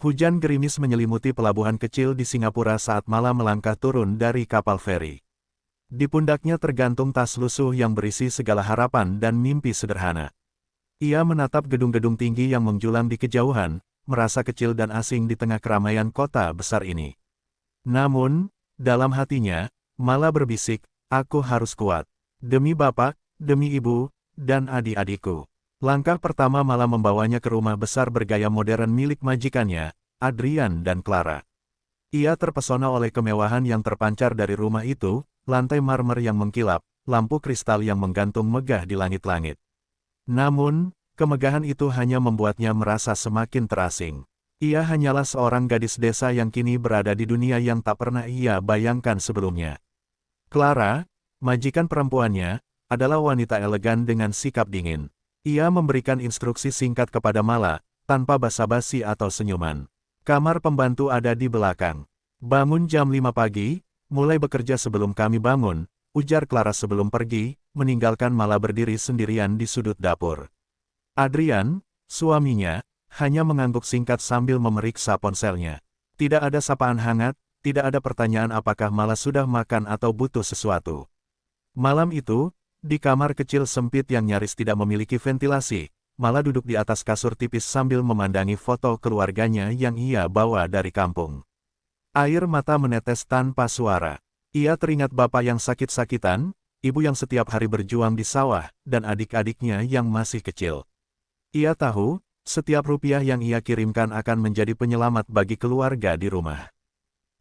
Hujan gerimis menyelimuti pelabuhan kecil di Singapura saat Mala melangkah turun dari kapal feri. Di pundaknya tergantung tas lusuh yang berisi segala harapan dan mimpi sederhana. Ia menatap gedung-gedung tinggi yang menjulang di kejauhan, merasa kecil dan asing di tengah keramaian kota besar ini. Namun, dalam hatinya, Mala berbisik, "Aku harus kuat. Demi bapak, demi ibu, dan adik-adikku." Langkah pertama Mala membawanya ke rumah besar bergaya modern milik majikannya, Adrian dan Clara. Ia terpesona oleh kemewahan yang terpancar dari rumah itu, lantai marmer yang mengkilap, lampu kristal yang menggantung megah di langit-langit. Namun, kemegahan itu hanya membuatnya merasa semakin terasing. Ia hanyalah seorang gadis desa yang kini berada di dunia yang tak pernah ia bayangkan sebelumnya. Clara, majikan perempuannya, adalah wanita elegan dengan sikap dingin. Ia memberikan instruksi singkat kepada Mala, tanpa basa-basi atau senyuman. "Kamar pembantu ada di belakang. Bangun jam 5 pagi, mulai bekerja sebelum kami bangun," ujar Clara sebelum pergi, meninggalkan Mala berdiri sendirian di sudut dapur. Adrian, suaminya, hanya mengangguk singkat sambil memeriksa ponselnya. Tidak ada sapaan hangat, tidak ada pertanyaan apakah Mala sudah makan atau butuh sesuatu. Malam itu, di kamar kecil sempit yang nyaris tidak memiliki ventilasi, Mala duduk di atas kasur tipis sambil memandangi foto keluarganya yang ia bawa dari kampung. Air mata menetes tanpa suara. Ia teringat bapak yang sakit-sakitan, ibu yang setiap hari berjuang di sawah, dan adik-adiknya yang masih kecil. Ia tahu, setiap rupiah yang ia kirimkan akan menjadi penyelamat bagi keluarga di rumah.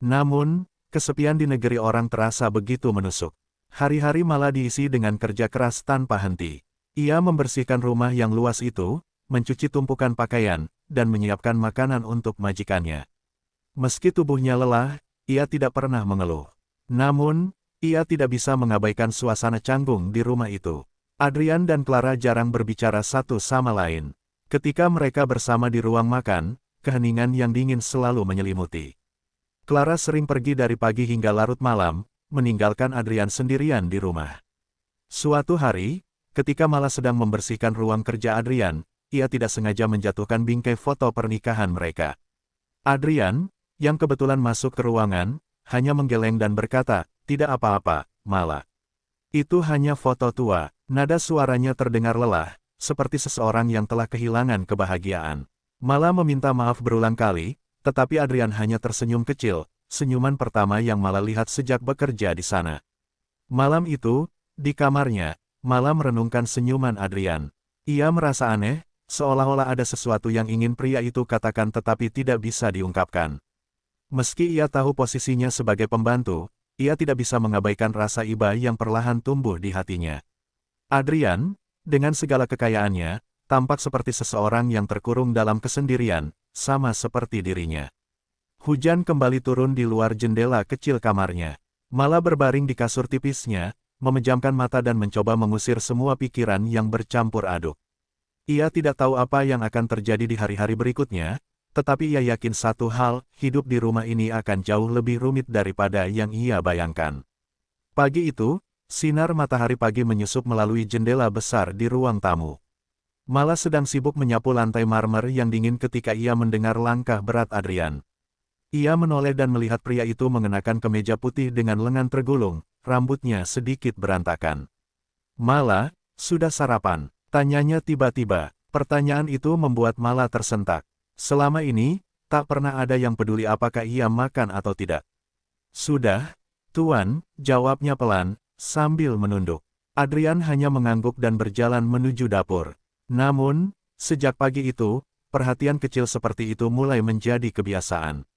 Namun, kesepian di negeri orang terasa begitu menusuk. Hari-hari Mala diisi dengan kerja keras tanpa henti. Ia membersihkan rumah yang luas itu, mencuci tumpukan pakaian, dan menyiapkan makanan untuk majikannya. Meski tubuhnya lelah, ia tidak pernah mengeluh. Namun, ia tidak bisa mengabaikan suasana canggung di rumah itu. Adrian dan Clara jarang berbicara satu sama lain. Ketika mereka bersama di ruang makan, keheningan yang dingin selalu menyelimuti. Clara sering pergi dari pagi hingga larut malam, meninggalkan Adrian sendirian di rumah. Suatu hari, ketika Mala sedang membersihkan ruang kerja Adrian, ia tidak sengaja menjatuhkan bingkai foto pernikahan mereka. Adrian, yang kebetulan masuk ke ruangan, hanya menggeleng dan berkata, "Tidak apa-apa, Mala. Itu hanya foto tua." Nada suaranya terdengar lelah, seperti seseorang yang telah kehilangan kebahagiaan. Mala meminta maaf berulang kali, tetapi Adrian hanya tersenyum kecil, senyuman pertama yang Mala lihat sejak bekerja di sana. Malam itu, di kamarnya, Mala merenungkan senyuman Adrian. Ia merasa aneh, seolah-olah ada sesuatu yang ingin pria itu katakan tetapi tidak bisa diungkapkan. Meski ia tahu posisinya sebagai pembantu, ia tidak bisa mengabaikan rasa iba yang perlahan tumbuh di hatinya. Adrian, dengan segala kekayaannya, tampak seperti seseorang yang terkurung dalam kesendirian, sama seperti dirinya. Hujan kembali turun di luar jendela kecil kamarnya. Mala berbaring di kasur tipisnya, memejamkan mata dan mencoba mengusir semua pikiran yang bercampur aduk. Ia tidak tahu apa yang akan terjadi di hari-hari berikutnya, tetapi ia yakin satu hal, hidup di rumah ini akan jauh lebih rumit daripada yang ia bayangkan. Pagi itu, sinar matahari pagi menyusup melalui jendela besar di ruang tamu. Mala sedang sibuk menyapu lantai marmer yang dingin ketika ia mendengar langkah berat Adrian. Ia menoleh dan melihat pria itu mengenakan kemeja putih dengan lengan tergulung, rambutnya sedikit berantakan. "Mala, sudah sarapan?" tanyanya tiba-tiba. Pertanyaan itu membuat Mala tersentak. Selama ini, tak pernah ada yang peduli apakah ia makan atau tidak. "Sudah, Tuan," jawabnya pelan, sambil menunduk. Adrian hanya mengangguk dan berjalan menuju dapur. Namun, sejak pagi itu, perhatian kecil seperti itu mulai menjadi kebiasaan.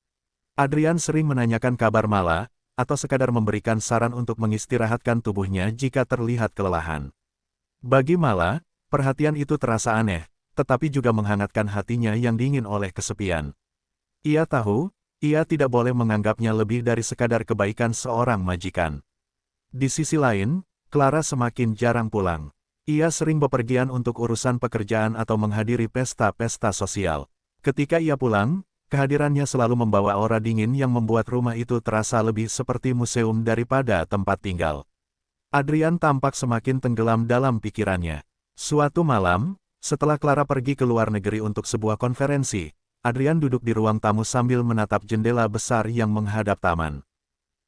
Adrian sering menanyakan kabar Mala, atau sekadar memberikan saran untuk mengistirahatkan tubuhnya jika terlihat kelelahan. Bagi Mala, perhatian itu terasa aneh, tetapi juga menghangatkan hatinya yang dingin oleh kesepian. Ia tahu, ia tidak boleh menganggapnya lebih dari sekadar kebaikan seorang majikan. Di sisi lain, Clara semakin jarang pulang. Ia sering bepergian untuk urusan pekerjaan atau menghadiri pesta-pesta sosial. Ketika ia pulang, kehadirannya selalu membawa aura dingin yang membuat rumah itu terasa lebih seperti museum daripada tempat tinggal. Adrian tampak semakin tenggelam dalam pikirannya. Suatu malam, setelah Clara pergi ke luar negeri untuk sebuah konferensi, Adrian duduk di ruang tamu sambil menatap jendela besar yang menghadap taman.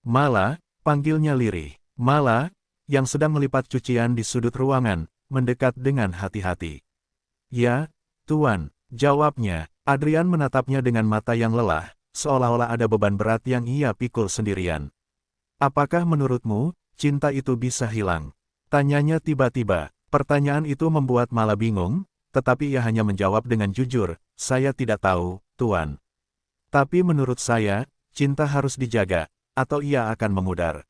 Mala, panggilnya lirih. Mala, yang sedang melipat cucian di sudut ruangan, mendekat dengan hati-hati. Ya, Tuan, jawabnya. Adrian menatapnya dengan mata yang lelah, seolah-olah ada beban berat yang ia pikul sendirian. Apakah menurutmu, cinta itu bisa hilang? Tanyanya tiba-tiba. Pertanyaan itu membuat Mala bingung, tetapi ia hanya menjawab dengan jujur, saya tidak tahu, Tuan. Tapi menurut saya, cinta harus dijaga, atau ia akan memudar.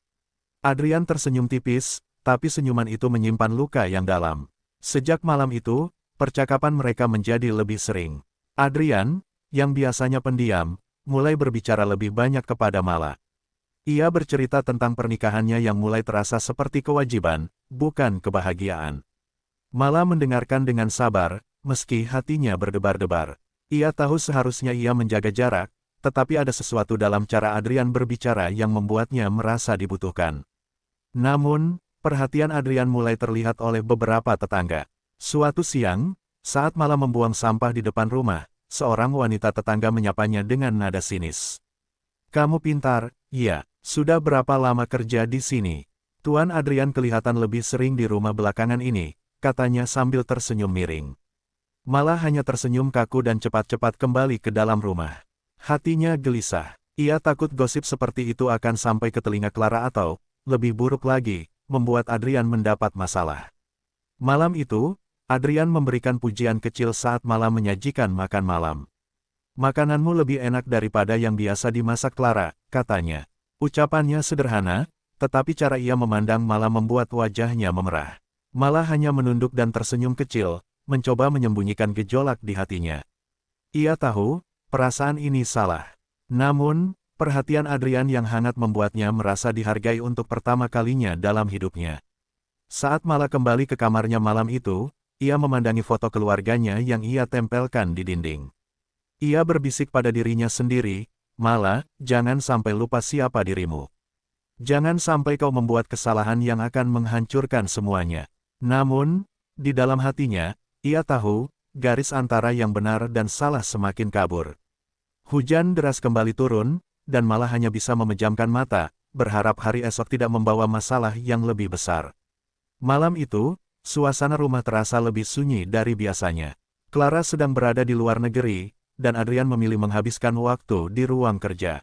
Adrian tersenyum tipis, tapi senyuman itu menyimpan luka yang dalam. Sejak malam itu, percakapan mereka menjadi lebih sering. Adrian, yang biasanya pendiam, mulai berbicara lebih banyak kepada Mala. Ia bercerita tentang pernikahannya yang mulai terasa seperti kewajiban, bukan kebahagiaan. Mala mendengarkan dengan sabar, meski hatinya berdebar-debar. Ia tahu seharusnya ia menjaga jarak, tetapi ada sesuatu dalam cara Adrian berbicara yang membuatnya merasa dibutuhkan. Namun, perhatian Adrian mulai terlihat oleh beberapa tetangga. Suatu siang, saat Mala membuang sampah di depan rumah, seorang wanita tetangga menyapanya dengan nada sinis. Kamu pintar, iya. Sudah berapa lama kerja di sini? Tuan Adrian kelihatan lebih sering di rumah belakangan ini, katanya sambil tersenyum miring. Mala hanya tersenyum kaku dan cepat-cepat kembali ke dalam rumah. Hatinya gelisah. Ia takut gosip seperti itu akan sampai ke telinga Clara atau, lebih buruk lagi, membuat Adrian mendapat masalah. Malam itu, Adrian memberikan pujian kecil saat Mala menyajikan makan malam. Makananmu lebih enak daripada yang biasa dimasak Clara, katanya. Ucapannya sederhana, tetapi cara ia memandang Mala membuat wajahnya memerah. Mala hanya menunduk dan tersenyum kecil, mencoba menyembunyikan gejolak di hatinya. Ia tahu, perasaan ini salah. Namun, perhatian Adrian yang hangat membuatnya merasa dihargai untuk pertama kalinya dalam hidupnya. Saat Mala kembali ke kamarnya malam itu, ia memandangi foto keluarganya yang ia tempelkan di dinding. Ia berbisik pada dirinya sendiri, Mala, jangan sampai lupa siapa dirimu. Jangan sampai kau membuat kesalahan yang akan menghancurkan semuanya. Namun, di dalam hatinya, ia tahu, garis antara yang benar dan salah semakin kabur. Hujan deras kembali turun, dan Mala hanya bisa memejamkan mata, berharap hari esok tidak membawa masalah yang lebih besar. Malam itu, suasana rumah terasa lebih sunyi dari biasanya. Clara sedang berada di luar negeri, dan Adrian memilih menghabiskan waktu di ruang kerja.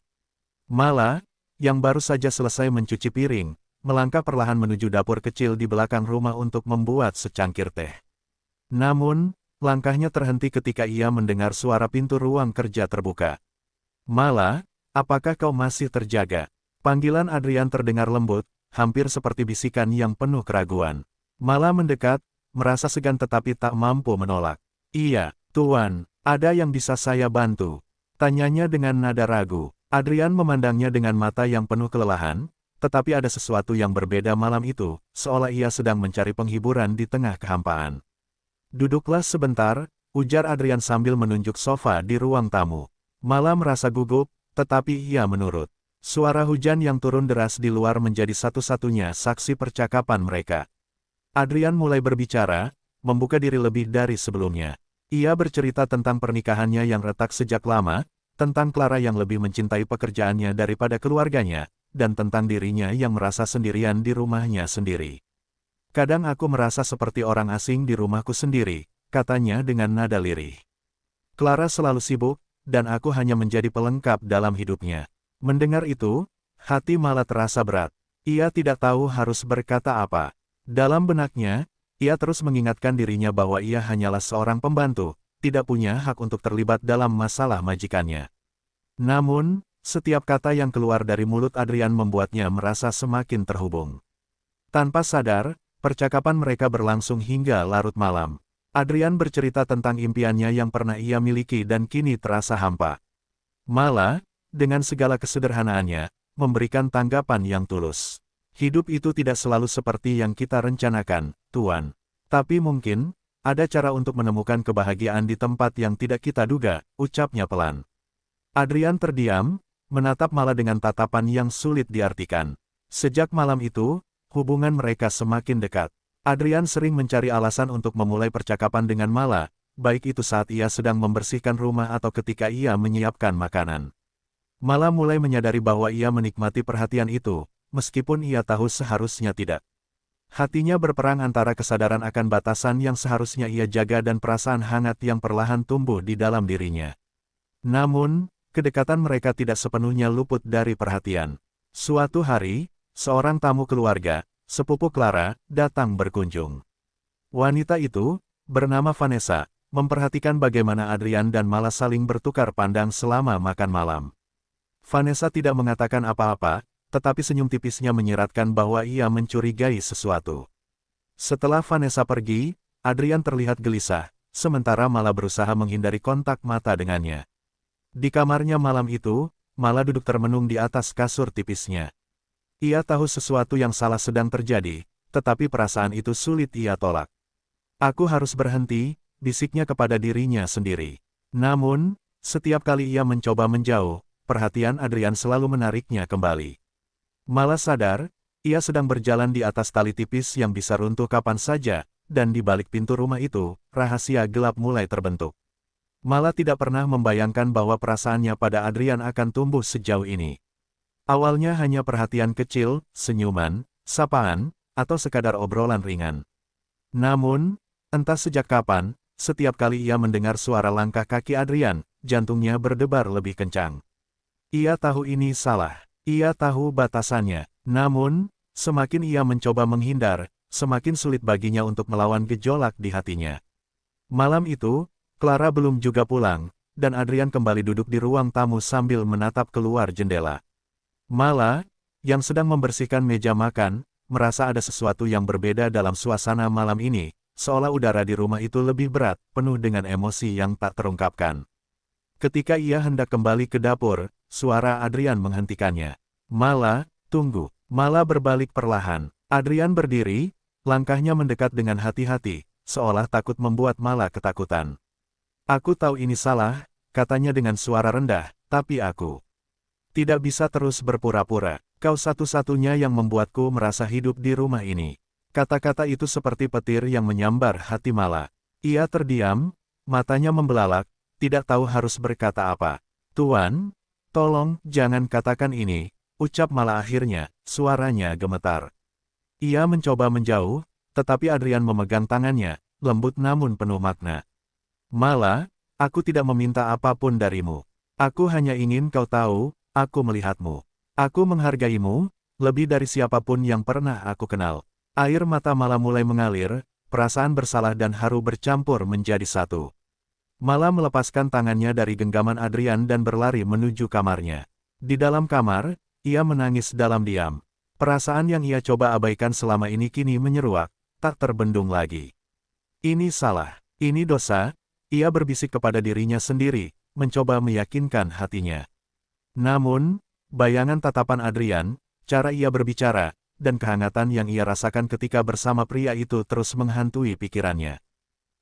Mala, yang baru saja selesai mencuci piring, melangkah perlahan menuju dapur kecil di belakang rumah untuk membuat secangkir teh. Namun, langkahnya terhenti ketika ia mendengar suara pintu ruang kerja terbuka. Mala, apakah kau masih terjaga? Panggilan Adrian terdengar lembut, hampir seperti bisikan yang penuh keraguan. Mala mendekat, merasa segan tetapi tak mampu menolak. Iya, Tuan. Ada yang bisa saya bantu? Tanyanya dengan nada ragu. Adrian memandangnya dengan mata yang penuh kelelahan, tetapi ada sesuatu yang berbeda malam itu, seolah ia sedang mencari penghiburan di tengah kehampaan. Duduklah sebentar, ujar Adrian sambil menunjuk sofa di ruang tamu. Mala merasa gugup, tetapi ia menurut. Suara hujan yang turun deras di luar menjadi satu-satunya saksi percakapan mereka. Adrian mulai berbicara, membuka diri lebih dari sebelumnya. Ia bercerita tentang pernikahannya yang retak sejak lama, tentang Clara yang lebih mencintai pekerjaannya daripada keluarganya, dan tentang dirinya yang merasa sendirian di rumahnya sendiri. Kadang aku merasa seperti orang asing di rumahku sendiri, katanya dengan nada lirih. Clara selalu sibuk, dan aku hanya menjadi pelengkap dalam hidupnya. Mendengar itu, hati Mala terasa berat. Ia tidak tahu harus berkata apa. Dalam benaknya, ia terus mengingatkan dirinya bahwa ia hanyalah seorang pembantu, tidak punya hak untuk terlibat dalam masalah majikannya. Namun, setiap kata yang keluar dari mulut Adrian membuatnya merasa semakin terhubung. Tanpa sadar, percakapan mereka berlangsung hingga larut malam. Adrian bercerita tentang impiannya yang pernah ia miliki dan kini terasa hampa. Mala, dengan segala kesederhanaannya, memberikan tanggapan yang tulus. Hidup itu tidak selalu seperti yang kita rencanakan, Tuan. Tapi mungkin, ada cara untuk menemukan kebahagiaan di tempat yang tidak kita duga, ucapnya pelan. Adrian terdiam, menatap Mala dengan tatapan yang sulit diartikan. Sejak malam itu, hubungan mereka semakin dekat. Adrian sering mencari alasan untuk memulai percakapan dengan Mala, baik itu saat ia sedang membersihkan rumah atau ketika ia menyiapkan makanan. Mala mulai menyadari bahwa ia menikmati perhatian itu, meskipun ia tahu seharusnya tidak. Hatinya berperang antara kesadaran akan batasan yang seharusnya ia jaga dan perasaan hangat yang perlahan tumbuh di dalam dirinya. Namun, kedekatan mereka tidak sepenuhnya luput dari perhatian. Suatu hari, seorang tamu keluarga, sepupu Clara, datang berkunjung. Wanita itu, bernama Vanessa, memperhatikan bagaimana Adrian dan Mala saling bertukar pandang selama makan malam. Vanessa tidak mengatakan apa-apa, tetapi senyum tipisnya menyiratkan bahwa ia mencurigai sesuatu. Setelah Vanessa pergi, Adrian terlihat gelisah, sementara Mala berusaha menghindari kontak mata dengannya. Di kamarnya malam itu, Mala duduk termenung di atas kasur tipisnya. Ia tahu sesuatu yang salah sedang terjadi, tetapi perasaan itu sulit ia tolak. Aku harus berhenti, bisiknya kepada dirinya sendiri. Namun, setiap kali ia mencoba menjauh, perhatian Adrian selalu menariknya kembali. Mala sadar, ia sedang berjalan di atas tali tipis yang bisa runtuh kapan saja, dan di balik pintu rumah itu, rahasia gelap mulai terbentuk. Mala tidak pernah membayangkan bahwa perasaannya pada Adrian akan tumbuh sejauh ini. Awalnya hanya perhatian kecil, senyuman, sapaan, atau sekadar obrolan ringan. Namun, entah sejak kapan, setiap kali ia mendengar suara langkah kaki Adrian, jantungnya berdebar lebih kencang. Ia tahu ini salah. Ia tahu batasannya. Namun, semakin ia mencoba menghindar, semakin sulit baginya untuk melawan gejolak di hatinya. Malam itu, Clara belum juga pulang, dan Adrian kembali duduk di ruang tamu sambil menatap keluar jendela. Mala, yang sedang membersihkan meja makan, merasa ada sesuatu yang berbeda dalam suasana malam ini, seolah udara di rumah itu lebih berat, penuh dengan emosi yang tak terungkapkan. Ketika ia hendak kembali ke dapur, suara Adrian menghentikannya. Mala, tunggu. Mala berbalik perlahan. Adrian berdiri, langkahnya mendekat dengan hati-hati, seolah takut membuat Mala ketakutan. Aku tahu ini salah, katanya dengan suara rendah, tapi aku tidak bisa terus berpura-pura. Kau satu-satunya yang membuatku merasa hidup di rumah ini. Kata-kata itu seperti petir yang menyambar hati Mala. Ia terdiam, matanya membelalak, tidak tahu harus berkata apa. Tuan, tolong jangan katakan ini, ucap Mala akhirnya, suaranya gemetar. Ia mencoba menjauh, tetapi Adrian memegang tangannya, lembut namun penuh makna. Mala, aku tidak meminta apapun darimu. Aku hanya ingin kau tahu, aku melihatmu. Aku menghargaimu, lebih dari siapapun yang pernah aku kenal. Air mata Mala mulai mengalir, perasaan bersalah dan haru bercampur menjadi satu. Mala melepaskan tangannya dari genggaman Adrian dan berlari menuju kamarnya. Di dalam kamar, ia menangis dalam diam. Perasaan yang ia coba abaikan selama ini kini menyeruak, tak terbendung lagi. Ini salah, ini dosa, ia berbisik kepada dirinya sendiri, mencoba meyakinkan hatinya. Namun, bayangan tatapan Adrian, cara ia berbicara, dan kehangatan yang ia rasakan ketika bersama pria itu terus menghantui pikirannya.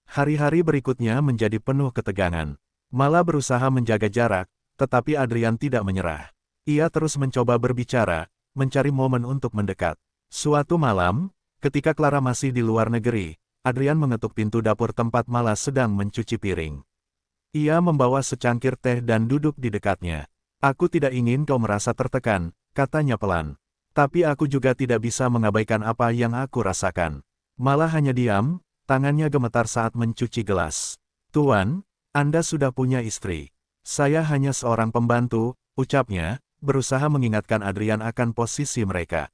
Hari-hari berikutnya menjadi penuh ketegangan. Mala berusaha menjaga jarak, tetapi Adrian tidak menyerah. Ia terus mencoba berbicara, mencari momen untuk mendekat. Suatu malam, ketika Clara masih di luar negeri, Adrian mengetuk pintu dapur tempat Mala sedang mencuci piring. Ia membawa secangkir teh dan duduk di dekatnya. Aku tidak ingin kau merasa tertekan, katanya pelan. Tapi aku juga tidak bisa mengabaikan apa yang aku rasakan. Mala hanya diam, tangannya gemetar saat mencuci gelas. Tuan, Anda sudah punya istri. Saya hanya seorang pembantu, ucapnya, berusaha mengingatkan Adrian akan posisi mereka.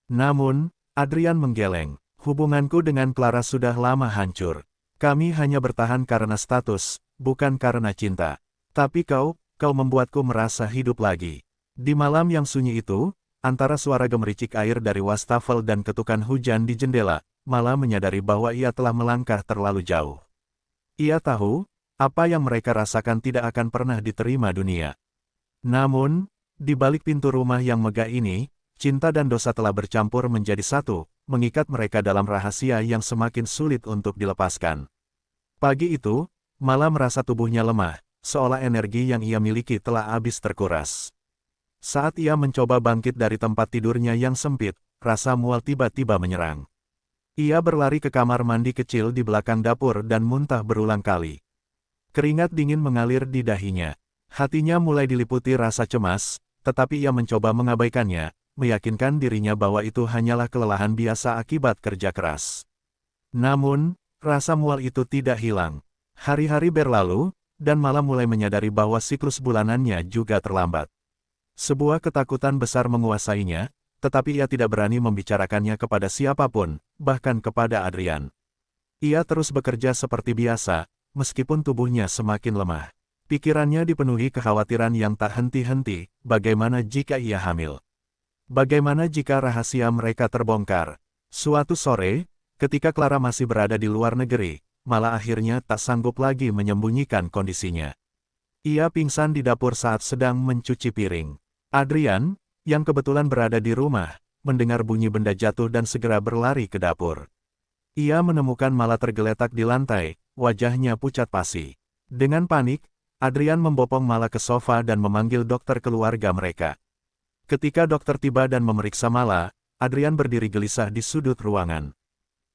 Namun, Adrian menggeleng. Hubunganku dengan Clara sudah lama hancur. Kami hanya bertahan karena status, bukan karena cinta. Tapi kau membuatku merasa hidup lagi. Di malam yang sunyi itu, antara suara gemericik air dari wastafel dan ketukan hujan di jendela, Mala menyadari bahwa ia telah melangkah terlalu jauh. Ia tahu, apa yang mereka rasakan tidak akan pernah diterima dunia. Namun, di balik pintu rumah yang megah ini, cinta dan dosa telah bercampur menjadi satu, mengikat mereka dalam rahasia yang semakin sulit untuk dilepaskan. Pagi itu, Mala merasa tubuhnya lemah, seolah energi yang ia miliki telah habis terkuras. Saat ia mencoba bangkit dari tempat tidurnya yang sempit, rasa mual tiba-tiba menyerang. Ia berlari ke kamar mandi kecil di belakang dapur dan muntah berulang kali. Keringat dingin mengalir di dahinya. Hatinya mulai diliputi rasa cemas, tetapi ia mencoba mengabaikannya, meyakinkan dirinya bahwa itu hanyalah kelelahan biasa akibat kerja keras. Namun, rasa mual itu tidak hilang. Hari-hari berlalu, dan malah mulai menyadari bahwa siklus bulanannya juga terlambat. Sebuah ketakutan besar menguasainya, tetapi ia tidak berani membicarakannya kepada siapapun, bahkan kepada Adrian. Ia terus bekerja seperti biasa, meskipun tubuhnya semakin lemah. Pikirannya dipenuhi kekhawatiran yang tak henti-henti, bagaimana jika ia hamil? Bagaimana jika rahasia mereka terbongkar? Suatu sore, ketika Clara masih berada di luar negeri, malah akhirnya tak sanggup lagi menyembunyikan kondisinya. Ia pingsan di dapur saat sedang mencuci piring. Adrian, yang kebetulan berada di rumah, mendengar bunyi benda jatuh dan segera berlari ke dapur. Ia menemukan Mala tergeletak di lantai, wajahnya pucat pasi. Dengan panik, Adrian membopong Mala ke sofa dan memanggil dokter keluarga mereka. Ketika dokter tiba dan memeriksa Mala, Adrian berdiri gelisah di sudut ruangan.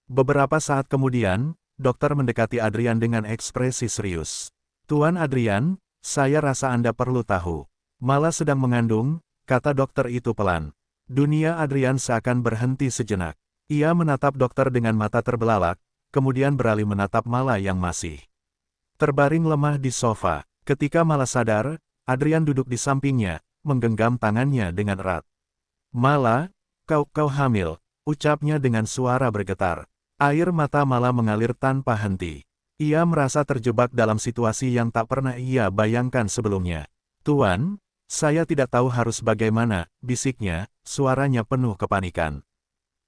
Beberapa saat kemudian, dokter mendekati Adrian dengan ekspresi serius. "Tuan Adrian, saya rasa Anda perlu tahu. Mala sedang mengandung," kata dokter itu pelan. Dunia Adrian seakan berhenti sejenak. Ia menatap dokter dengan mata terbelalak, kemudian beralih menatap Mala yang masih terbaring lemah di sofa. Ketika Mala sadar, Adrian duduk di sampingnya, menggenggam tangannya dengan erat. "Mala, kau hamil," ucapnya dengan suara bergetar. Air mata Mala mengalir tanpa henti. Ia merasa terjebak dalam situasi yang tak pernah ia bayangkan sebelumnya. "Tuan, saya tidak tahu harus bagaimana," bisiknya, suaranya penuh kepanikan.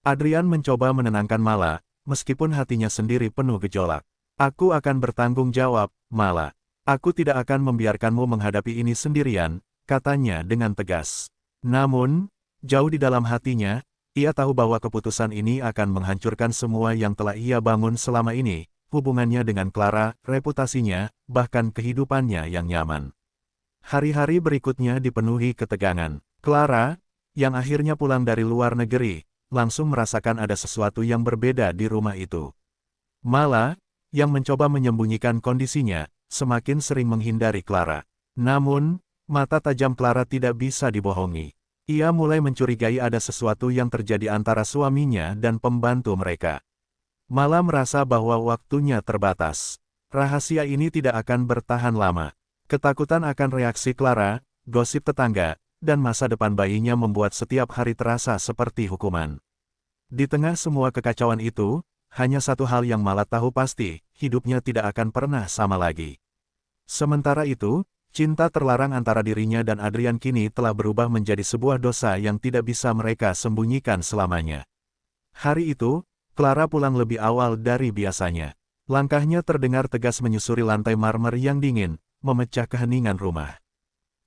Adrian mencoba menenangkan Mala, meskipun hatinya sendiri penuh gejolak. "Aku akan bertanggung jawab, Mala. Aku tidak akan membiarkanmu menghadapi ini sendirian," katanya dengan tegas. Namun, jauh di dalam hatinya, ia tahu bahwa keputusan ini akan menghancurkan semua yang telah ia bangun selama ini, hubungannya dengan Clara, reputasinya, bahkan kehidupannya yang nyaman. Hari-hari berikutnya dipenuhi ketegangan. Clara, yang akhirnya pulang dari luar negeri, langsung merasakan ada sesuatu yang berbeda di rumah itu. Mala, yang mencoba menyembunyikan kondisinya, semakin sering menghindari Clara. Namun, mata tajam Clara tidak bisa dibohongi. Ia mulai mencurigai ada sesuatu yang terjadi antara suaminya dan pembantu mereka. Mala merasa bahwa waktunya terbatas. Rahasia ini tidak akan bertahan lama. Ketakutan akan reaksi Clara, gosip tetangga, dan masa depan bayinya membuat setiap hari terasa seperti hukuman. Di tengah semua kekacauan itu, hanya satu hal yang Mala tahu pasti, hidupnya tidak akan pernah sama lagi. Sementara itu, cinta terlarang antara dirinya dan Adrian kini telah berubah menjadi sebuah dosa yang tidak bisa mereka sembunyikan selamanya. Hari itu, Clara pulang lebih awal dari biasanya. Langkahnya terdengar tegas menyusuri lantai marmer yang dingin, memecah keheningan rumah.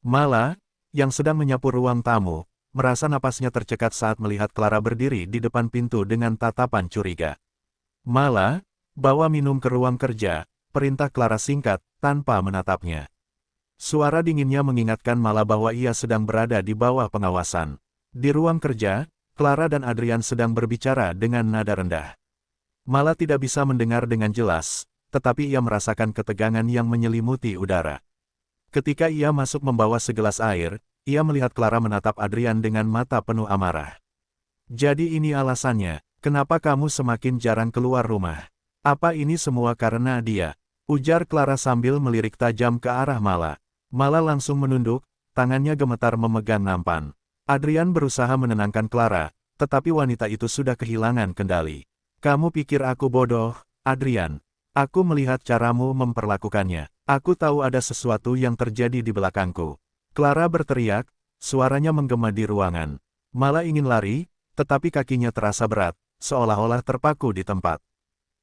Mala, yang sedang menyapu ruang tamu, merasa napasnya tercekat saat melihat Clara berdiri di depan pintu dengan tatapan curiga. "Mala, bawa minum ke ruang kerja," perintah Clara singkat, tanpa menatapnya. Suara dinginnya mengingatkan Mala bahwa ia sedang berada di bawah pengawasan. Di ruang kerja, Clara dan Adrian sedang berbicara dengan nada rendah. Mala tidak bisa mendengar dengan jelas, tetapi ia merasakan ketegangan yang menyelimuti udara. Ketika ia masuk membawa segelas air, ia melihat Clara menatap Adrian dengan mata penuh amarah. "Jadi ini alasannya, kenapa kamu semakin jarang keluar rumah? Apa ini semua karena dia?" ujar Clara sambil melirik tajam ke arah Mala. Mala langsung menunduk, tangannya gemetar memegang nampan. Adrian berusaha menenangkan Clara, tetapi wanita itu sudah kehilangan kendali. "Kamu pikir aku bodoh, Adrian? Aku melihat caramu memperlakukannya. Aku tahu ada sesuatu yang terjadi di belakangku." Clara berteriak, suaranya menggema di ruangan. Mala ingin lari, tetapi kakinya terasa berat, seolah-olah terpaku di tempat.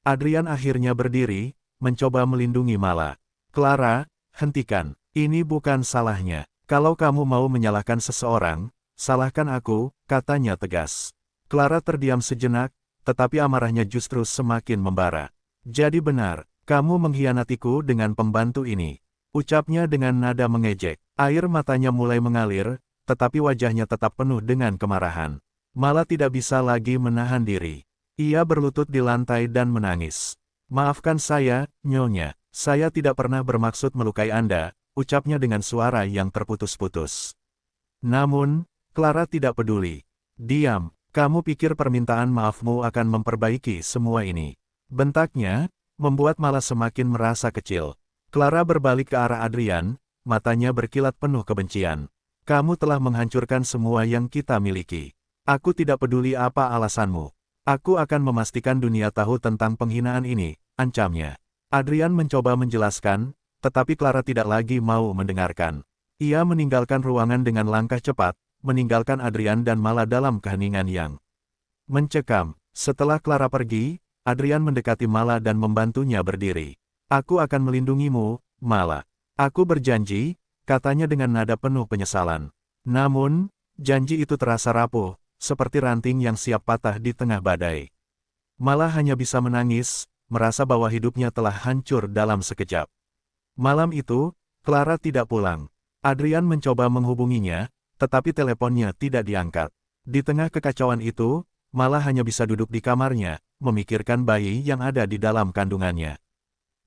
Adrian akhirnya berdiri, mencoba melindungi Mala. "Clara, hentikan. Ini bukan salahnya. Kalau kamu mau menyalahkan seseorang, salahkan aku," katanya tegas. Clara terdiam sejenak, tetapi amarahnya justru semakin membara. "Jadi benar, kamu mengkhianatiku dengan pembantu ini," ucapnya dengan nada mengejek. Air matanya mulai mengalir, tetapi wajahnya tetap penuh dengan kemarahan. Mala tidak bisa lagi menahan diri. Ia berlutut di lantai dan menangis. Maafkan saya, Nyonya. Saya tidak pernah bermaksud melukai Anda, ucapnya dengan suara yang terputus-putus. Namun, Clara tidak peduli. Diam, kamu pikir permintaan maafmu akan memperbaiki semua ini? Bentaknya, membuat Mala semakin merasa kecil. Clara berbalik ke arah Adrian, matanya berkilat penuh kebencian. Kamu telah menghancurkan semua yang kita miliki. Aku tidak peduli apa alasanmu. Aku akan memastikan dunia tahu tentang penghinaan ini, ancamnya. Adrian mencoba menjelaskan, tetapi Clara tidak lagi mau mendengarkan. Ia meninggalkan ruangan dengan langkah cepat, meninggalkan Adrian dan Mala dalam keheningan yang mencekam. Setelah Clara pergi, Adrian mendekati Mala dan membantunya berdiri. Aku akan melindungimu, Mala. Aku berjanji, katanya dengan nada penuh penyesalan. Namun, janji itu terasa rapuh, seperti ranting yang siap patah di tengah badai. Mala hanya bisa menangis, merasa bahwa hidupnya telah hancur dalam sekejap. Malam itu, Clara tidak pulang. Adrian mencoba menghubunginya, tetapi teleponnya tidak diangkat. Di tengah kekacauan itu, Mala hanya bisa duduk di kamarnya, memikirkan bayi yang ada di dalam kandungannya.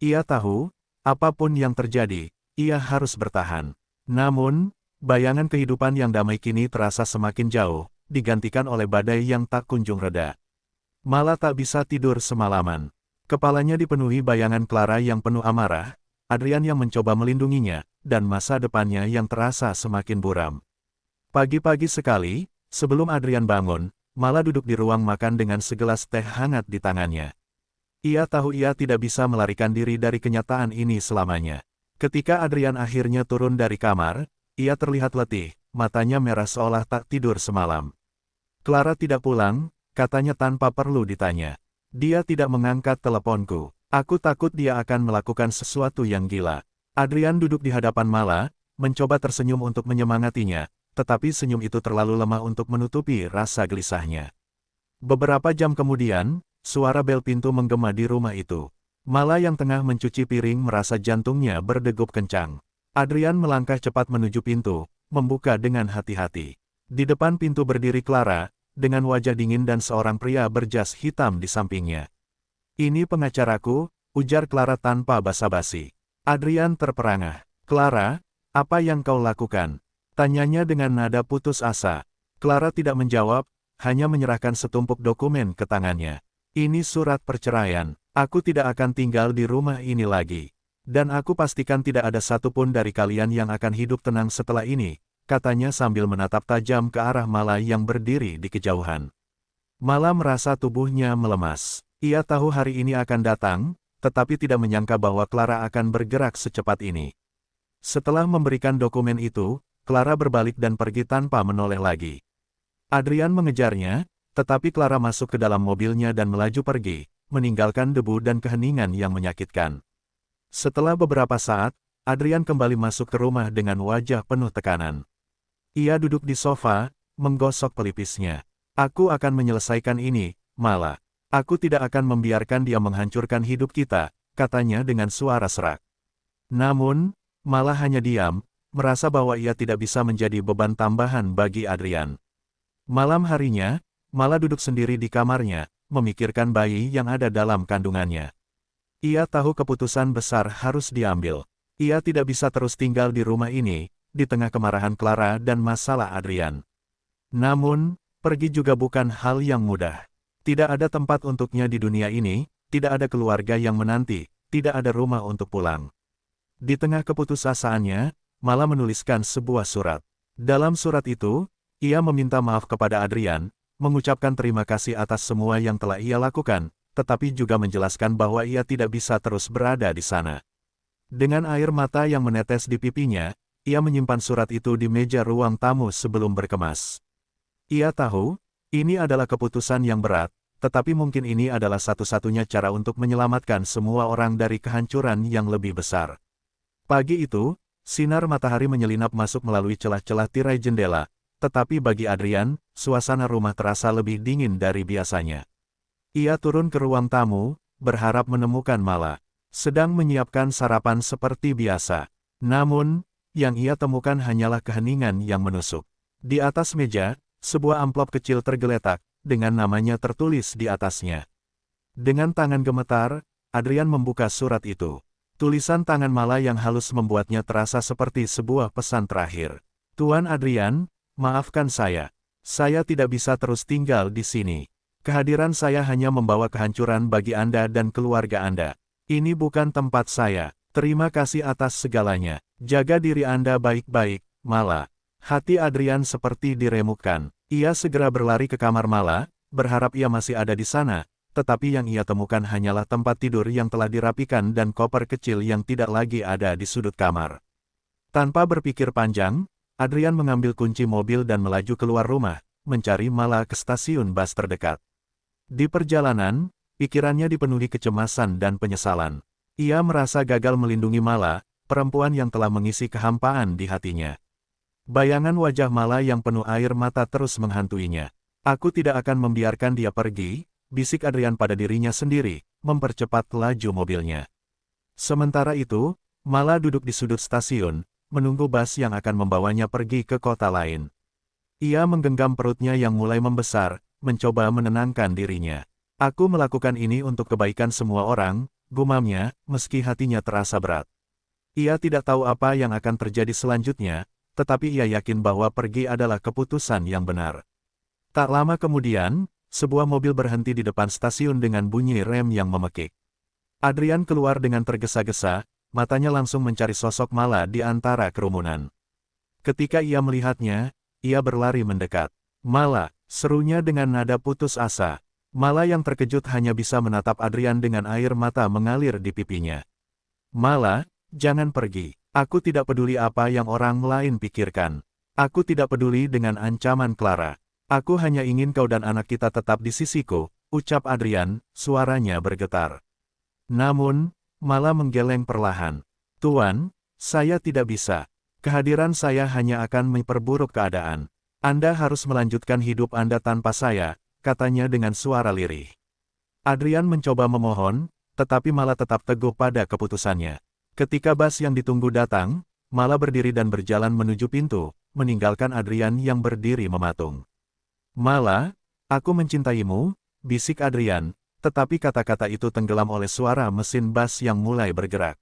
Ia tahu, apapun yang terjadi, ia harus bertahan. Namun, bayangan kehidupan yang damai kini terasa semakin jauh, digantikan oleh badai yang tak kunjung reda. Mala tak bisa tidur semalaman. Kepalanya dipenuhi bayangan Clara yang penuh amarah, Adrian yang mencoba melindunginya, dan masa depannya yang terasa semakin buram. Pagi-pagi sekali, sebelum Adrian bangun, Mala duduk di ruang makan dengan segelas teh hangat di tangannya. Ia tahu ia tidak bisa melarikan diri dari kenyataan ini selamanya. Ketika Adrian akhirnya turun dari kamar, ia terlihat letih, matanya merah seolah tak tidur semalam. Clara tidak pulang, katanya tanpa perlu ditanya. Dia tidak mengangkat teleponku. Aku takut dia akan melakukan sesuatu yang gila. Adrian duduk di hadapan Mala, mencoba tersenyum untuk menyemangatinya, tetapi senyum itu terlalu lemah untuk menutupi rasa gelisahnya. Beberapa jam kemudian, suara bel pintu menggema di rumah itu. Mala yang tengah mencuci piring merasa jantungnya berdegup kencang. Adrian melangkah cepat menuju pintu, membuka dengan hati-hati. Di depan pintu berdiri Clara, dengan wajah dingin dan seorang pria berjas hitam di sampingnya. Ini pengacaraku, ujar Clara tanpa basa-basi. Adrian terperangah. Clara, apa yang kau lakukan? Tanyanya dengan nada putus asa. Clara tidak menjawab, hanya menyerahkan setumpuk dokumen ke tangannya. Ini surat perceraian. Aku tidak akan tinggal di rumah ini lagi. Dan aku pastikan tidak ada satupun dari kalian yang akan hidup tenang setelah ini, katanya sambil menatap tajam ke arah Mala yang berdiri di kejauhan. Mala merasa tubuhnya melemas. Ia tahu hari ini akan datang, tetapi tidak menyangka bahwa Clara akan bergerak secepat ini. Setelah memberikan dokumen itu, Clara berbalik dan pergi tanpa menoleh lagi. Adrian mengejarnya, tetapi Clara masuk ke dalam mobilnya dan melaju pergi, meninggalkan debu dan keheningan yang menyakitkan. Setelah beberapa saat, Adrian kembali masuk ke rumah dengan wajah penuh tekanan. Ia duduk di sofa, menggosok pelipisnya. Aku akan menyelesaikan ini, Mala. Aku tidak akan membiarkan dia menghancurkan hidup kita, katanya dengan suara serak. Namun, Mala hanya diam, merasa bahwa ia tidak bisa menjadi beban tambahan bagi Adrian. Malam harinya, Mala duduk sendiri di kamarnya, memikirkan bayi yang ada dalam kandungannya. Ia tahu keputusan besar harus diambil. Ia tidak bisa terus tinggal di rumah ini, di tengah kemarahan Clara dan masalah Adrian. Namun, pergi juga bukan hal yang mudah. Tidak ada tempat untuknya di dunia ini, tidak ada keluarga yang menanti, tidak ada rumah untuk pulang. Di tengah keputusasaannya, Mala menuliskan sebuah surat. Dalam surat itu, ia meminta maaf kepada Adrian, mengucapkan terima kasih atas semua yang telah ia lakukan, tetapi juga menjelaskan bahwa ia tidak bisa terus berada di sana. Dengan air mata yang menetes di pipinya, ia menyimpan surat itu di meja ruang tamu sebelum berkemas. Ia tahu, ini adalah keputusan yang berat, tetapi mungkin ini adalah satu-satunya cara untuk menyelamatkan semua orang dari kehancuran yang lebih besar. Pagi itu, sinar matahari menyelinap masuk melalui celah-celah tirai jendela, tetapi bagi Adrian, suasana rumah terasa lebih dingin dari biasanya. Ia turun ke ruang tamu, berharap menemukan Mala sedang menyiapkan sarapan seperti biasa. Namun, yang ia temukan hanyalah keheningan yang menusuk. Di atas meja, sebuah amplop kecil tergeletak, dengan namanya tertulis di atasnya. Dengan tangan gemetar, Adrian membuka surat itu. Tulisan tangan Mala yang halus membuatnya terasa seperti sebuah pesan terakhir. Tuan Adrian, maafkan saya. Saya tidak bisa terus tinggal di sini. Kehadiran saya hanya membawa kehancuran bagi Anda dan keluarga Anda. Ini bukan tempat saya. Terima kasih atas segalanya. Jaga diri Anda baik-baik, Mala. Hati Adrian seperti diremukkan. Ia segera berlari ke kamar Mala, berharap ia masih ada di sana. Tetapi yang ia temukan hanyalah tempat tidur yang telah dirapikan dan koper kecil yang tidak lagi ada di sudut kamar. Tanpa berpikir panjang, Adrian mengambil kunci mobil dan melaju keluar rumah, mencari Mala ke stasiun bus terdekat. Di perjalanan, pikirannya dipenuhi kecemasan dan penyesalan. Ia merasa gagal melindungi Mala, perempuan yang telah mengisi kehampaan di hatinya. Bayangan wajah Mala yang penuh air mata terus menghantuinya. Aku tidak akan membiarkan dia pergi, bisik Adrian pada dirinya sendiri, mempercepat laju mobilnya. Sementara itu, Mala duduk di sudut stasiun, menunggu bus yang akan membawanya pergi ke kota lain. Ia menggenggam perutnya yang mulai membesar, mencoba menenangkan dirinya. Aku melakukan ini untuk kebaikan semua orang, gumamnya, meski hatinya terasa berat. Ia tidak tahu apa yang akan terjadi selanjutnya, tetapi ia yakin bahwa pergi adalah keputusan yang benar. Tak lama kemudian, sebuah mobil berhenti di depan stasiun dengan bunyi rem yang memekik. Adrian keluar dengan tergesa-gesa, matanya langsung mencari sosok Mala di antara kerumunan. Ketika ia melihatnya, ia berlari mendekat. Mala, serunya dengan nada putus asa. Mala yang terkejut hanya bisa menatap Adrian dengan air mata mengalir di pipinya. Mala, jangan pergi. Aku tidak peduli apa yang orang lain pikirkan. Aku tidak peduli dengan ancaman Clara. Aku hanya ingin kau dan anak kita tetap di sisiku, ucap Adrian, suaranya bergetar. Namun, Mala menggeleng perlahan. Tuan, saya tidak bisa. Kehadiran saya hanya akan memperburuk keadaan. Anda harus melanjutkan hidup Anda tanpa saya, katanya dengan suara lirih. Adrian mencoba memohon, tetapi Mala tetap teguh pada keputusannya. Ketika bus yang ditunggu datang, Mala berdiri dan berjalan menuju pintu, meninggalkan Adrian yang berdiri mematung. Mala, aku mencintaimu, bisik Adrian, tetapi kata-kata itu tenggelam oleh suara mesin bus yang mulai bergerak.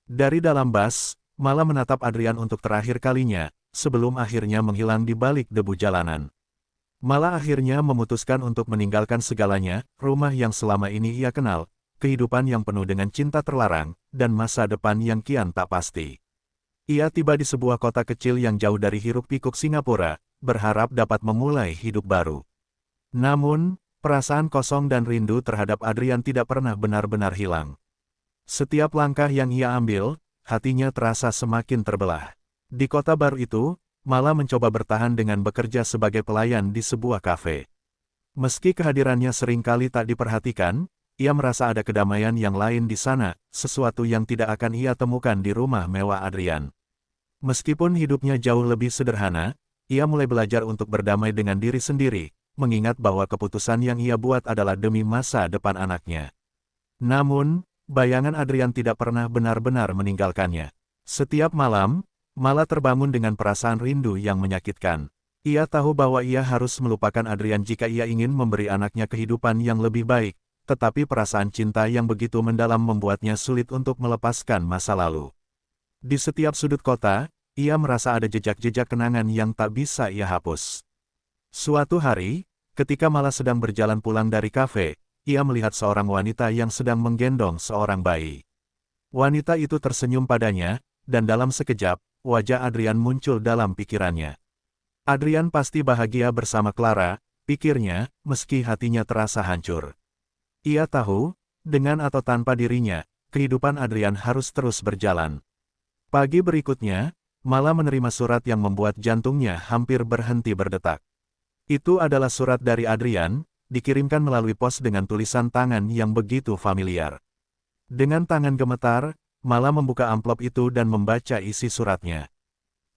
Dari dalam bus, Mala menatap Adrian untuk terakhir kalinya, sebelum akhirnya menghilang di balik debu jalanan. Mala akhirnya memutuskan untuk meninggalkan segalanya, rumah yang selama ini ia kenal, kehidupan yang penuh dengan cinta terlarang, dan masa depan yang kian tak pasti. Ia tiba di sebuah kota kecil yang jauh dari hiruk-pikuk Singapura, berharap dapat memulai hidup baru. Namun, perasaan kosong dan rindu terhadap Adrian tidak pernah benar-benar hilang. Setiap langkah yang ia ambil, hatinya terasa semakin terbelah. Di kota baru itu, Mala mencoba bertahan dengan bekerja sebagai pelayan di sebuah kafe. Meski kehadirannya seringkali tak diperhatikan, ia merasa ada kedamaian yang lain di sana, sesuatu yang tidak akan ia temukan di rumah mewah Adrian. Meskipun hidupnya jauh lebih sederhana, ia mulai belajar untuk berdamai dengan diri sendiri, mengingat bahwa keputusan yang ia buat adalah demi masa depan anaknya. Namun, bayangan Adrian tidak pernah benar-benar meninggalkannya. Setiap malam, Mala terbangun dengan perasaan rindu yang menyakitkan. Ia tahu bahwa ia harus melupakan Adrian jika ia ingin memberi anaknya kehidupan yang lebih baik, tetapi perasaan cinta yang begitu mendalam membuatnya sulit untuk melepaskan masa lalu. Di setiap sudut kota, ia merasa ada jejak-jejak kenangan yang tak bisa ia hapus. Suatu hari, ketika Mala sedang berjalan pulang dari kafe, ia melihat seorang wanita yang sedang menggendong seorang bayi. Wanita itu tersenyum padanya, dan dalam sekejap, wajah Adrian muncul dalam pikirannya. Adrian pasti bahagia bersama Clara, pikirnya, meski hatinya terasa hancur. Ia tahu, dengan atau tanpa dirinya, kehidupan Adrian harus terus berjalan. Pagi berikutnya, Mala menerima surat yang membuat jantungnya hampir berhenti berdetak. Itu adalah surat dari Adrian, dikirimkan melalui pos dengan tulisan tangan yang begitu familiar. Dengan tangan gemetar, Mala membuka amplop itu dan membaca isi suratnya.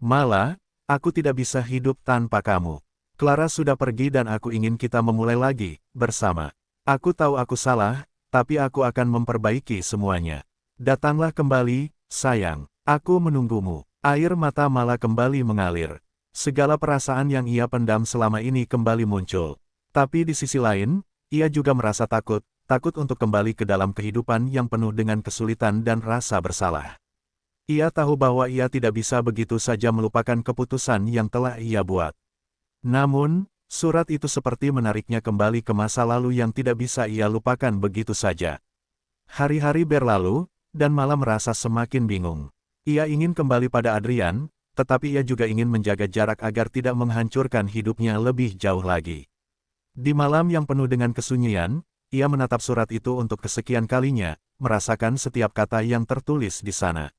Mala, aku tidak bisa hidup tanpa kamu. Clara sudah pergi dan aku ingin kita memulai lagi, bersama. Aku tahu aku salah, tapi aku akan memperbaiki semuanya. Datanglah kembali, sayang. Aku menunggumu. Air mata Mala kembali mengalir. Segala perasaan yang ia pendam selama ini kembali muncul. Tapi di sisi lain, ia juga merasa takut untuk kembali ke dalam kehidupan yang penuh dengan kesulitan dan rasa bersalah. Ia tahu bahwa ia tidak bisa begitu saja melupakan keputusan yang telah ia buat. Namun, surat itu seperti menariknya kembali ke masa lalu yang tidak bisa ia lupakan begitu saja. Hari-hari berlalu, dan malah merasa semakin bingung. Ia ingin kembali pada Adrian, tetapi ia juga ingin menjaga jarak agar tidak menghancurkan hidupnya lebih jauh lagi. Di malam yang penuh dengan kesunyian, ia menatap surat itu untuk kesekian kalinya, merasakan setiap kata yang tertulis di sana.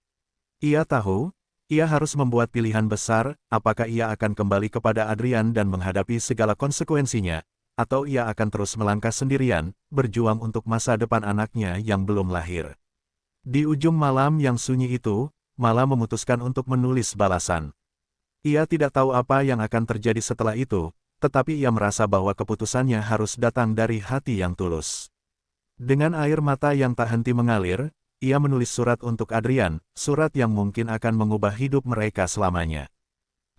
Ia tahu, ia harus membuat pilihan besar, apakah ia akan kembali kepada Adrian dan menghadapi segala konsekuensinya, atau ia akan terus melangkah sendirian, berjuang untuk masa depan anaknya yang belum lahir. Di ujung malam yang sunyi itu, Mala memutuskan untuk menulis balasan. Ia tidak tahu apa yang akan terjadi setelah itu, tetapi ia merasa bahwa keputusannya harus datang dari hati yang tulus. Dengan air mata yang tak henti mengalir, ia menulis surat untuk Adrian, surat yang mungkin akan mengubah hidup mereka selamanya.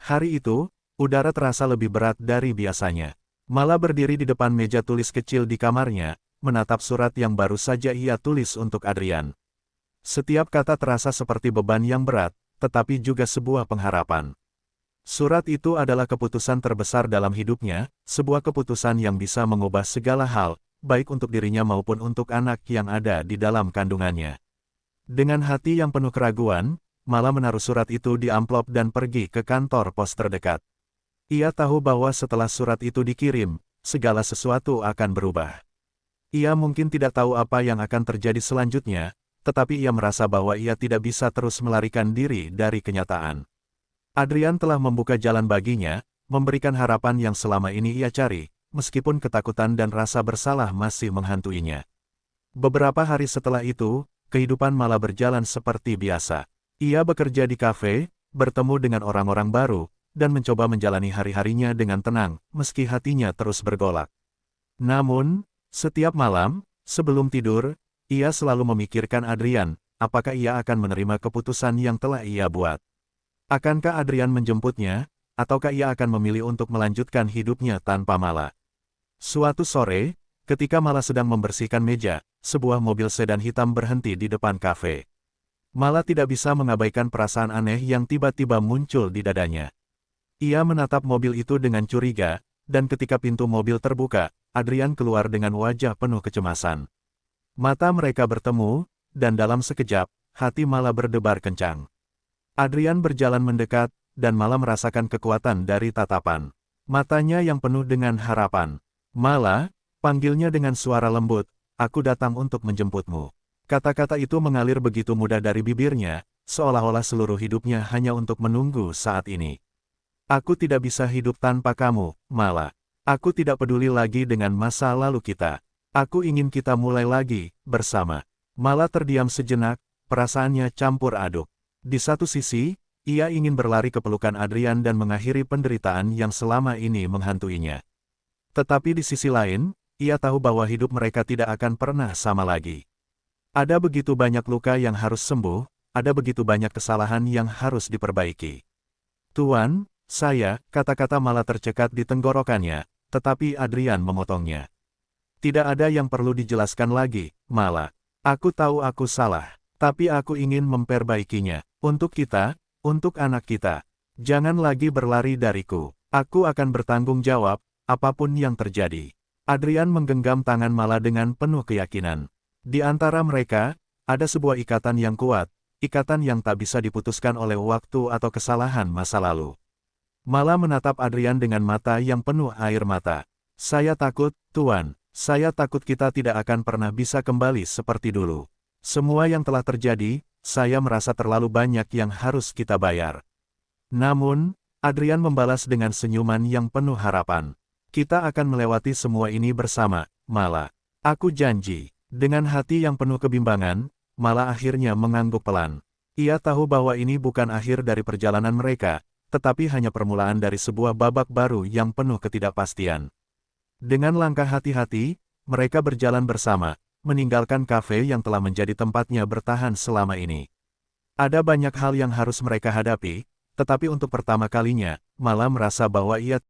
Hari itu, udara terasa lebih berat dari biasanya. Mala berdiri di depan meja tulis kecil di kamarnya, menatap surat yang baru saja ia tulis untuk Adrian. Setiap kata terasa seperti beban yang berat, tetapi juga sebuah pengharapan. Surat itu adalah keputusan terbesar dalam hidupnya, sebuah keputusan yang bisa mengubah segala hal, baik untuk dirinya maupun untuk anak yang ada di dalam kandungannya. Dengan hati yang penuh keraguan, Mala menaruh surat itu di amplop dan pergi ke kantor pos terdekat. Ia tahu bahwa setelah surat itu dikirim, segala sesuatu akan berubah. Ia mungkin tidak tahu apa yang akan terjadi selanjutnya, tetapi ia merasa bahwa ia tidak bisa terus melarikan diri dari kenyataan. Adrian telah membuka jalan baginya, memberikan harapan yang selama ini ia cari, meskipun ketakutan dan rasa bersalah masih menghantuinya. Beberapa hari setelah itu, kehidupan Mala berjalan seperti biasa. Ia bekerja di kafe, bertemu dengan orang-orang baru, dan mencoba menjalani hari-harinya dengan tenang, meski hatinya terus bergolak. Namun, setiap malam, sebelum tidur, ia selalu memikirkan Adrian, apakah ia akan menerima keputusan yang telah ia buat. Akankah Adrian menjemputnya, ataukah ia akan memilih untuk melanjutkan hidupnya tanpa Mala? Suatu sore, ketika Mala sedang membersihkan meja, sebuah mobil sedan hitam berhenti di depan kafe. Mala tidak bisa mengabaikan perasaan aneh yang tiba-tiba muncul di dadanya. Ia menatap mobil itu dengan curiga, dan ketika pintu mobil terbuka, Adrian keluar dengan wajah penuh kecemasan. Mata mereka bertemu, dan dalam sekejap, hati Mala berdebar kencang. Adrian berjalan mendekat, dan Mala merasakan kekuatan dari tatapan matanya yang penuh dengan harapan. "Mala," panggilnya dengan suara lembut, "aku datang untuk menjemputmu." Kata-kata itu mengalir begitu mudah dari bibirnya, seolah-olah seluruh hidupnya hanya untuk menunggu saat ini. "Aku tidak bisa hidup tanpa kamu, Mala. Aku tidak peduli lagi dengan masa lalu kita. Aku ingin kita mulai lagi, bersama." Mala terdiam sejenak, perasaannya campur aduk. Di satu sisi, ia ingin berlari ke pelukan Adrian dan mengakhiri penderitaan yang selama ini menghantuinya. Tetapi di sisi lain, ia tahu bahwa hidup mereka tidak akan pernah sama lagi. Ada begitu banyak luka yang harus sembuh, ada begitu banyak kesalahan yang harus diperbaiki. "Tuan, kata-kata Mala tercekat di tenggorokannya, tetapi Adrian memotongnya. "Tidak ada yang perlu dijelaskan lagi, Mala. Aku tahu aku salah, tapi aku ingin memperbaikinya. Untuk kita, untuk anak kita. Jangan lagi berlari dariku. Aku akan bertanggung jawab, apapun yang terjadi." Adrian menggenggam tangan Mala dengan penuh keyakinan. Di antara mereka, ada sebuah ikatan yang kuat, ikatan yang tak bisa diputuskan oleh waktu atau kesalahan masa lalu. Mala menatap Adrian dengan mata yang penuh air mata. "Saya takut, Tuan. Saya takut kita tidak akan pernah bisa kembali seperti dulu. Semua yang telah terjadi, saya merasa terlalu banyak yang harus kita bayar." Namun, Adrian membalas dengan senyuman yang penuh harapan. "Kita akan melewati semua ini bersama, Mala. Aku janji." Dengan hati yang penuh kebimbangan, Mala akhirnya mengangguk pelan. Ia tahu bahwa ini bukan akhir dari perjalanan mereka, tetapi hanya permulaan dari sebuah babak baru yang penuh ketidakpastian. Dengan langkah hati-hati, mereka berjalan bersama, meninggalkan kafe yang telah menjadi tempatnya bertahan selama ini. Ada banyak hal yang harus mereka hadapi, tetapi untuk pertama kalinya, Mala merasa bahwa ia